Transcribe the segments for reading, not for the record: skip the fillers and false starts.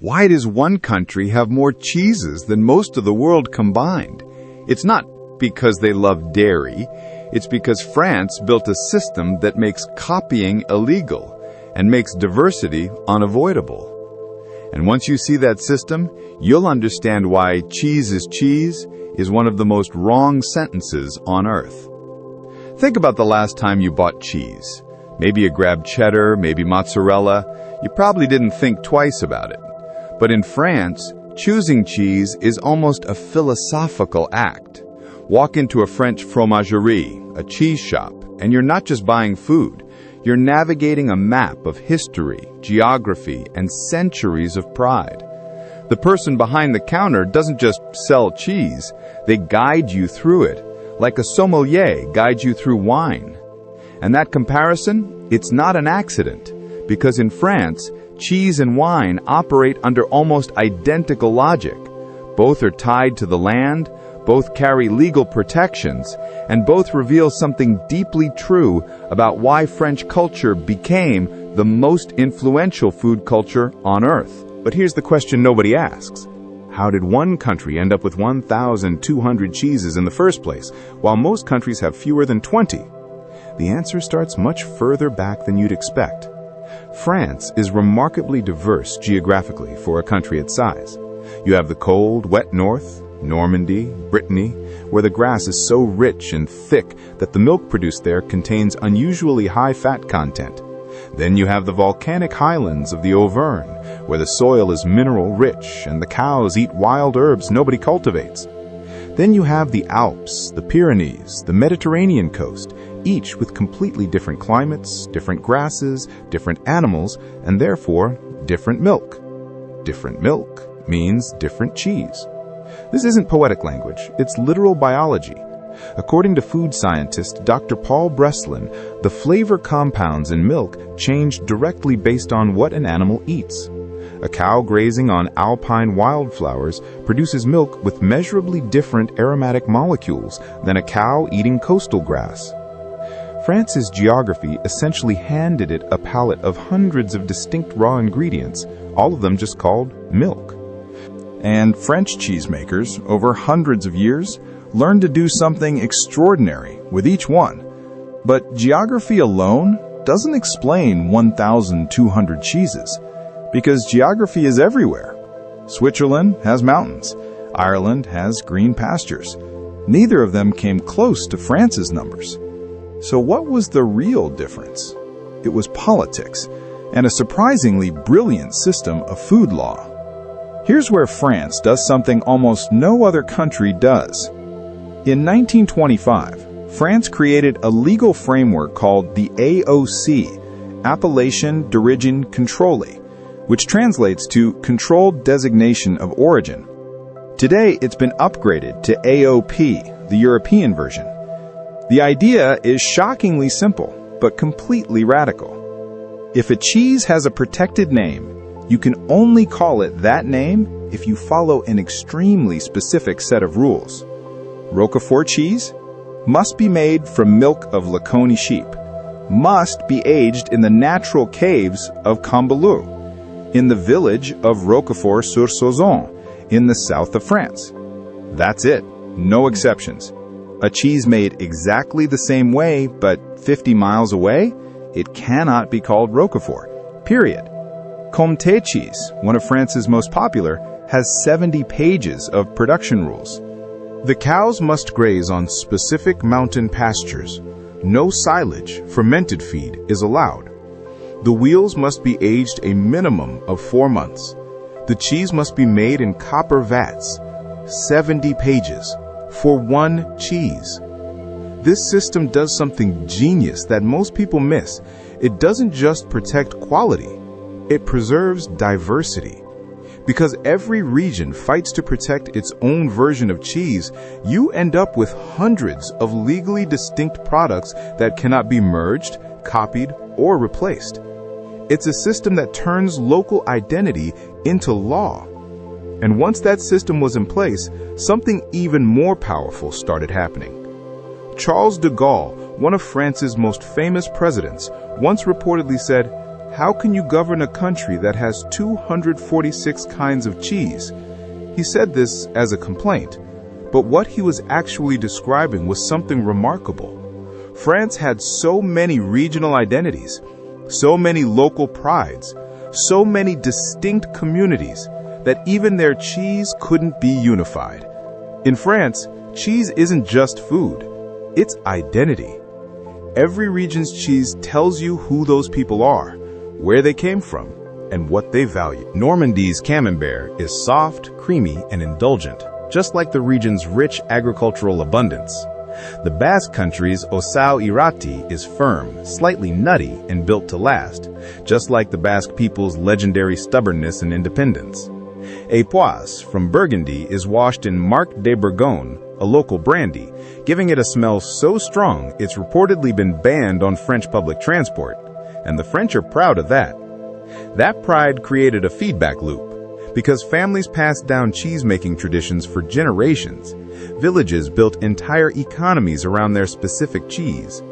Why does one country have more cheeses than most of the world combined? It's not because they love dairy. It's because France built a system that makes copying illegal and makes diversity unavoidable. And once you see that system, you'll understand why cheese is one of the most wrong sentences on earth. Think about the last time you bought cheese. Maybe you grabbed cheddar, maybe mozzarella. You probably didn't think twice about it. But in France, choosing cheese is almost a philosophical act. Walk into a French fromagerie, a cheese shop, and you're not just buying food. You're navigating a map of history, geography, and centuries of pride. The person behind the counter doesn't just sell cheese, they guide you through it, like a sommelier guides you through wine. And that comparison, it's not an accident, because in France, cheese and wine operate under almost identical logic. Both are tied to the land, both carry legal protections, and both reveal something deeply true about why French culture became the most influential food culture on earth. But here's the question nobody asks. How did one country end up with 1,200 cheeses in the first place, while most countries have fewer than 20? The answer starts much further back than you'd expect. France is remarkably diverse geographically for a country its size. You have the cold, wet north, Normandy, Brittany, where the grass is so rich and thick that the milk produced there contains unusually high fat content. Then you have the volcanic highlands of the Auvergne, where the soil is mineral rich and the cows eat wild herbs nobody cultivates. Then you have the Alps, the Pyrenees, the Mediterranean coast, each with completely different climates, different grasses, different animals, and therefore different milk. Different milk means different cheese. This isn't poetic language, it's literal biology. According to food scientist Dr. Paul Breslin, the flavor compounds in milk change directly based on what an animal eats. A cow grazing on alpine wildflowers produces milk with measurably different aromatic molecules than a cow eating coastal grass. France's geography essentially handed it a palette of hundreds of distinct raw ingredients, all of them just called milk. And French cheesemakers, over hundreds of years, learned to do something extraordinary with each one. But geography alone doesn't explain 1,200 cheeses, because geography is everywhere. Switzerland has mountains. Ireland has green pastures. Neither of them came close to France's numbers. So what was the real difference? It was politics, and a surprisingly brilliant system of food law. Here's where France does something almost no other country does. In 1925, France created a legal framework called the AOC, Appellation d'Origine Contrôlée, which translates to Controlled Designation of Origin. Today, it's been upgraded to AOP, the European version. The idea is shockingly simple, but completely radical. If a cheese has a protected name, you can only call it that name if you follow an extremely specific set of rules. Roquefort cheese must be made from milk of Laconi sheep, must be aged in the natural caves of Cambalu, in the village of Roquefort-sur-Sauzon, in the south of France. That's it, no exceptions. A cheese made exactly the same way, but 50 miles away, it cannot be called Roquefort, period. Comté cheese, one of France's most popular, has 70 pages of production rules. The cows must graze on specific mountain pastures. No silage, fermented feed, is allowed. The wheels must be aged a minimum of 4 months. The cheese must be made in copper vats. 70 pages for one cheese. This system does something genius that most people miss. It doesn't just protect quality. It preserves diversity. Because every region fights to protect its own version of cheese, you end up with hundreds of legally distinct products that cannot be merged, copied, or replaced. It's a system that turns local identity into law. And once that system was in place, something even more powerful started happening. Charles de Gaulle, one of France's most famous presidents, once reportedly said, how can you govern a country that has 246 kinds of cheese? He said this as a complaint, but what he was actually describing was something remarkable. France had so many regional identities, so many local prides, so many distinct communities that even their cheese couldn't be unified. In France, cheese isn't just food, it's identity. Every region's cheese tells you who those people are, where they came from, and what they value. Normandy's camembert is soft, creamy, and indulgent, just like the region's rich agricultural abundance. The Basque country's Osau Irati is firm, slightly nutty, and built to last, just like the Basque people's legendary stubbornness and independence. Époisse from Burgundy is washed in Marc de Bourgogne, a local brandy, giving it a smell so strong it's reportedly been banned on French public transport, and the French are proud of that. That pride created a feedback loop. Because families passed down cheese-making traditions for generations, villages built entire economies around their specific cheese.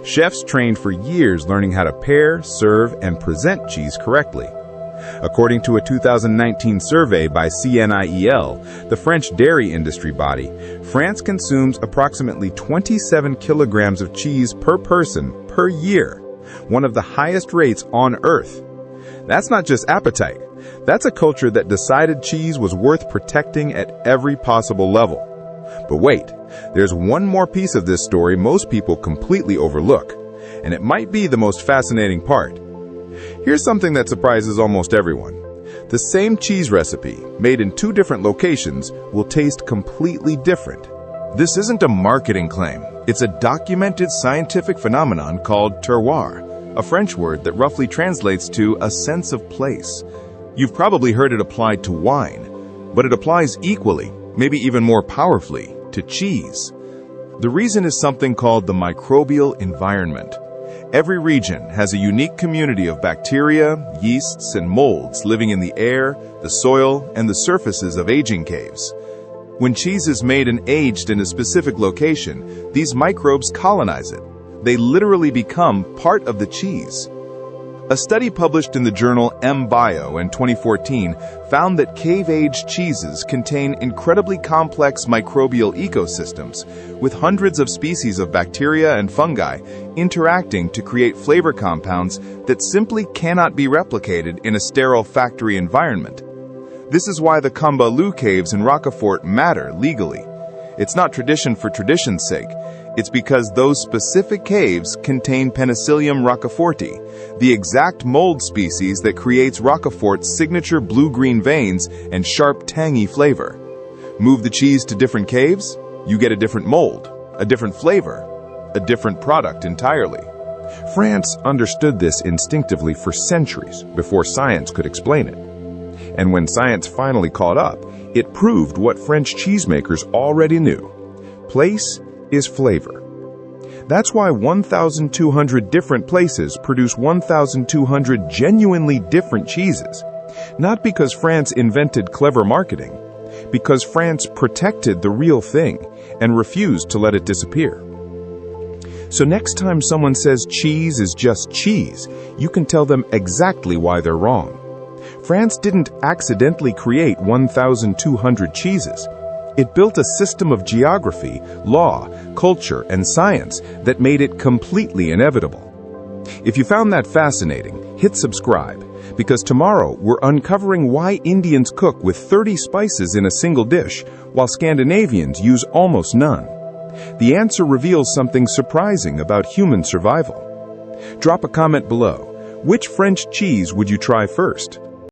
Chefs trained for years learning how to pair, serve, and present cheese correctly. According to a 2019 survey by CNIEL, the French dairy industry body, France consumes approximately 27 kilograms of cheese per person per year, one of the highest rates on Earth. That's not just appetite. That's a culture that decided cheese was worth protecting at every possible level. But wait, there's one more piece of this story most people completely overlook, and it might be the most fascinating part. Here's something that surprises almost everyone. The same cheese recipe, made in two different locations, will taste completely different. This isn't a marketing claim. It's a documented scientific phenomenon called terroir, a French word that roughly translates to a sense of place. You've probably heard it applied to wine, but it applies equally, maybe even more powerfully, to cheese. The reason is something called the microbial environment. Every region has a unique community of bacteria, yeasts, and molds living in the air, the soil, and the surfaces of aging caves. When cheese is made and aged in a specific location, these microbes colonize it. They literally become part of the cheese. A study published in the journal MBio in 2014 found that cave-aged cheeses contain incredibly complex microbial ecosystems, with hundreds of species of bacteria and fungi interacting to create flavor compounds that simply cannot be replicated in a sterile factory environment. This is why the Combalou caves in Roquefort matter legally. It's not tradition for tradition's sake. It's because those specific caves contain Penicillium roqueforti, the exact mold species that creates Roquefort's signature blue-green veins and sharp, tangy flavor. Move the cheese to different caves, you get a different mold, a different flavor, a different product entirely. France understood this instinctively for centuries before science could explain it. And when science finally caught up, it proved what French cheesemakers already knew. Place is flavor. That's why 1,200 different places produce 1,200 genuinely different cheeses. Not because France invented clever marketing, because France protected the real thing and refused to let it disappear. So next time someone says cheese is just cheese, you can tell them exactly why they're wrong. France didn't accidentally create 1,200 cheeses. It built a system of geography, law, culture, and science that made it completely inevitable. If you found that fascinating, hit subscribe, because tomorrow we're uncovering why Indians cook with 30 spices in a single dish, while Scandinavians use almost none. The answer reveals something surprising about human survival. Drop a comment below. Which French cheese would you try first?